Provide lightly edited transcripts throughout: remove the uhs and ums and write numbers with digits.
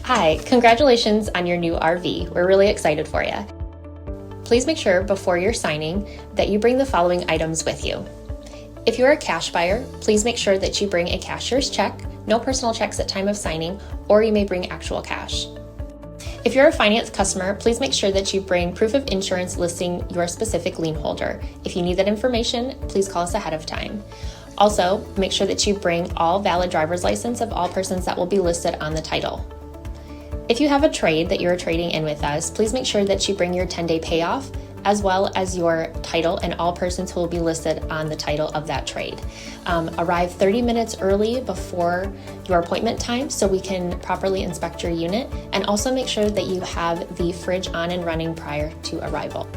Hi, congratulations on your new RV. We're really excited for you. Please make sure before you're signing that you bring the following items with you. If you're a cash buyer, please make sure that you bring a cashier's check, no personal checks at time of signing, or you may bring actual cash. If you're a finance customer, please make sure that you bring proof of insurance listing your specific lien holder. If you need that information, please call us ahead of time. Also, make sure that you bring all valid driver's license of all persons that will be listed on the title. If you have a trade that you're trading in with us, please make sure that you bring your 10-day payoff as well as your title and all persons who will be listed on the title of that trade. Arrive 30 minutes early before your appointment time so we can properly inspect your unit, and also make sure that you have the fridge on and running prior to arrival.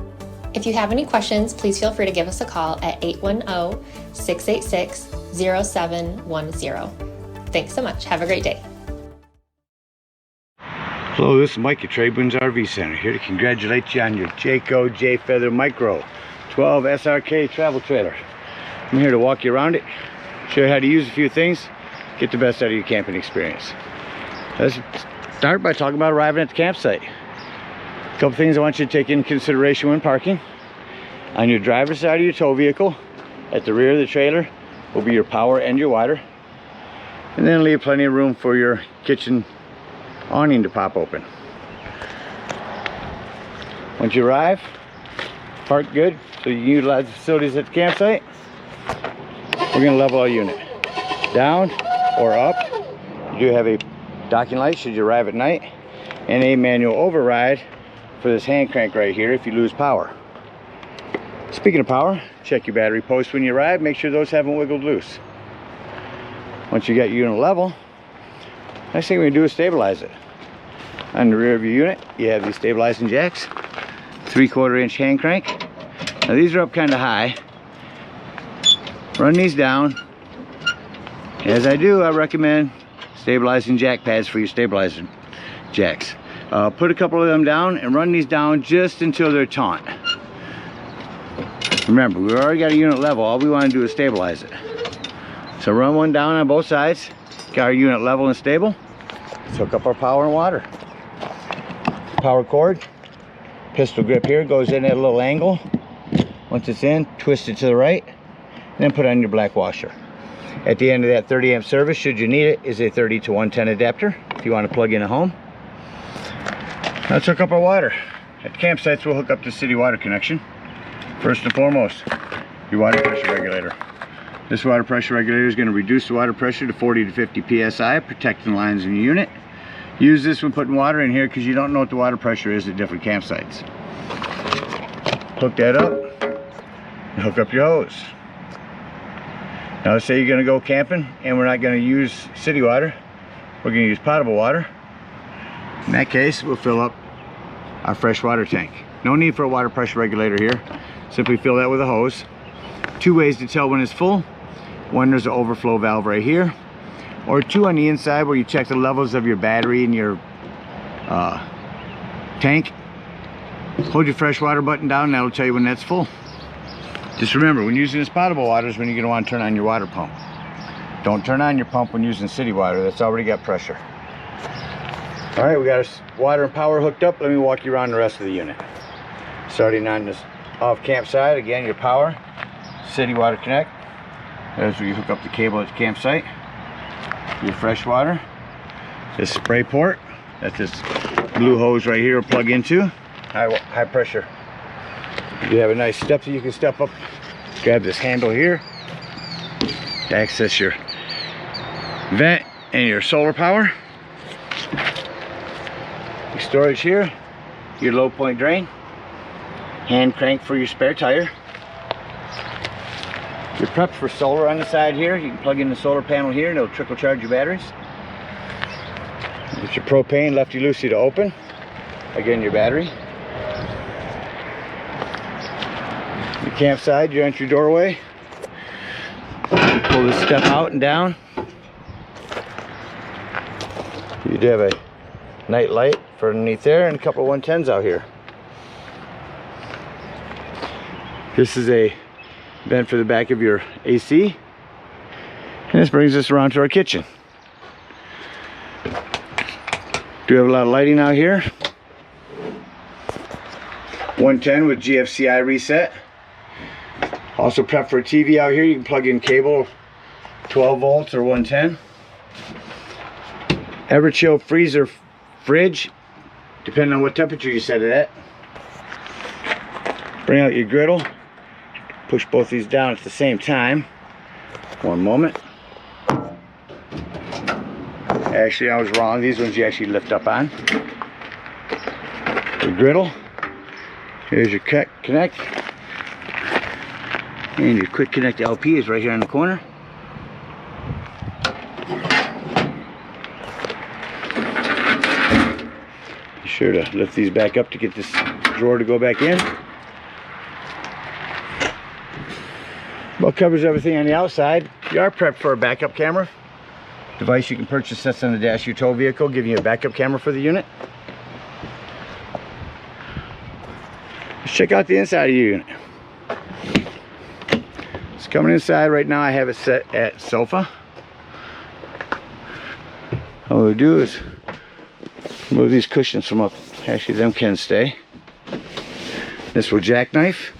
If you have any questions, please feel free to give us a call at 810-686-0710. Thanks so much. Have a great day. Hello, this is Mike at TradeWinds RV Center, here to congratulate you on your Jayfeather Micro 12 SRK travel trailer. I'm here to walk you around it, show you how to use a few things, get the best out of your camping experience. Let's start by talking about arriving at the campsite. A couple things I want you to take into consideration when parking. On your driver's side of your tow vehicle, at the rear of the trailer, will be your power and your water. And then leave plenty of room for your kitchen awning to pop open. Once you arrive, park good so you can utilize the facilities at the campsite. We're going to level our unit down or up. You do have a docking light should you arrive at night, and a manual override for this hand crank right here if you lose power. Speaking of power, check your battery posts when you arrive. Make sure those haven't wiggled loose. Once you got your unit level, next thing we're going to do is stabilize it. On the rear of your unit, you have these stabilizing jacks, 3/4 inch hand crank. Now these are up kind of high. Run these down. As I do, I recommend stabilizing jack pads for your stabilizer jacks. Put a couple of them down and run these down just until they're taut. Remember, we've already got a unit level. All we want to do is stabilize it. So run one down on both sides. Got our unit level and stable. Let's hook up our power and water. Power cord, pistol grip here, goes in at a little angle. Once it's in, twist it to the right, and then put on your black washer. At the end of that 30 amp service, should you need it, is a 30 to 110 adapter if you want to plug in at home. Let's hook up our water. At campsites, we'll hook up the city water connection. First and foremost, your water pressure regulator. This water pressure regulator is going to reduce the water pressure to 40 to 50 psi, protecting the lines in your unit. Use this when putting water in here because you don't know what the water pressure is at different campsites. Hook that up and hook up your hose. Now let's say you're going to go camping and we're not going to use city water. We're going to use potable water. In that case, we'll fill up our fresh water tank. No need for a water pressure regulator here. Simply fill that with a hose. Two ways to tell when it's full. One, there's an overflow valve right here, or two on the inside where you check the levels of your battery and your tank. Hold your fresh water button down and that'll tell you when that's full. Just remember, when using this potable water is when you're going to want to turn on your water pump. Don't turn on your pump when using city water. That's already got pressure. All right, we got our water and power hooked up. Let me walk you around the rest of the unit. Starting on this off campsite, again, your power, city water connect. There's where you hook up the cable at the campsite. Your fresh water, this spray port that this blue hose right here will plug into. High pressure. You have a nice step that you can step up. Grab this handle here to access your vent and your solar power. Your storage here, your low point drain, hand crank for your spare tire. You're prepped for solar on the side here. You can plug in the solar panel here and it'll trickle charge your batteries. Get your propane lefty-loosey to open. Again, your battery. Your campsite, your entry doorway. You pull this step out and down. You do have a night light for underneath there and a couple of 110s out here. This is a vent for the back of your AC. And this brings us around to our kitchen. Do have a lot of lighting out here. 110 with GFCI reset. Also prep for a TV out here. You can plug in cable, 12 volts or 110. Ever-chill freezer fridge, depending on what temperature you set it at. Bring out your griddle. Push both these down at the same time. One moment. Actually, I was wrong. These ones you actually lift up on. The griddle. Here's your connect. And your quick connect LP is right here in the corner. Be sure to lift these back up to get this drawer to go back in. Well, covers everything on the outside. You are prepped for a backup camera. Device you can purchase sets on the dash of your tow vehicle, giving you a backup camera for the unit. Let's check out the inside of your unit. It's coming inside right now. I have it set at sofa. All we do is move these cushions from up. Actually, them can stay. This will jackknife.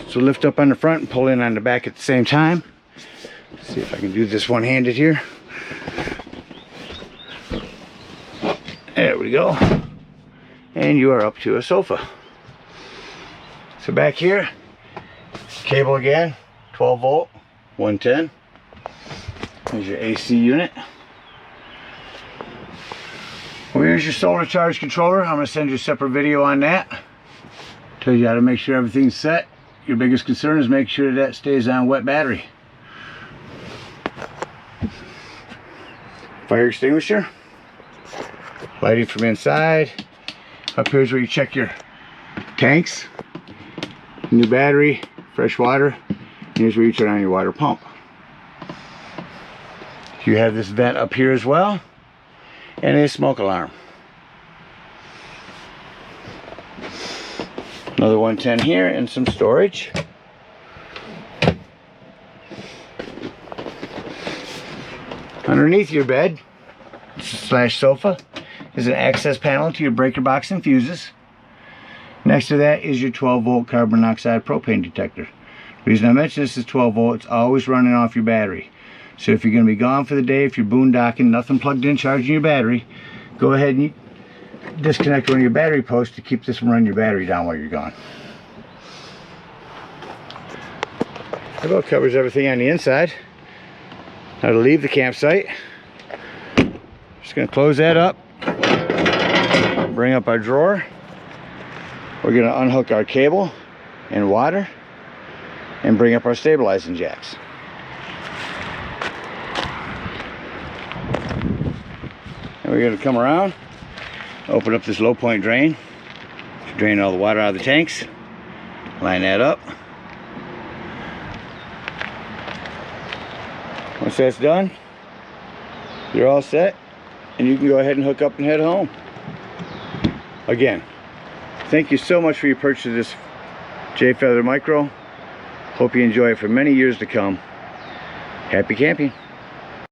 So lift up on the front and pull in on the back at the same time. See if I can do this one-handed here. There we go. And you are up to a sofa. So back here, cable again, 12 volt, 110. There's your AC unit. Well, here's your solar charge controller. I'm going to send you a separate video on that. Tell you how to make sure everything's set. Your biggest concern is make sure that stays on wet battery. Fire extinguisher, lighting from inside. Up here is where you check your tanks, new battery, fresh water. And here's where you turn on your water pump. You have this vent up here as well, and a smoke alarm. Another 110 here and some storage. Underneath your bed slash sofa is an access panel to your breaker box and fuses. Next to that is your 12 volt carbon monoxide propane detector. The reason I mention this is 12 volt, it's always running off your battery. So if you're going to be gone for the day, if you're boondocking, nothing plugged in charging your battery, go ahead and disconnect one of your battery posts to keep this from running your battery down while you're gone. That about covers everything on the inside. Now to leave the campsite, just going to close that up, bring up our drawer. We're going to unhook our cable and water and bring up our stabilizing jacks. And we're going to come around, open up this low point drain to drain all the water out of the tanks, line that up. Once that's done, you're all set and you can go ahead and hook up and head home. Again, thank you so much for your purchase of this Jayfeather Micro. Hope you enjoy it for many years to come. Happy camping.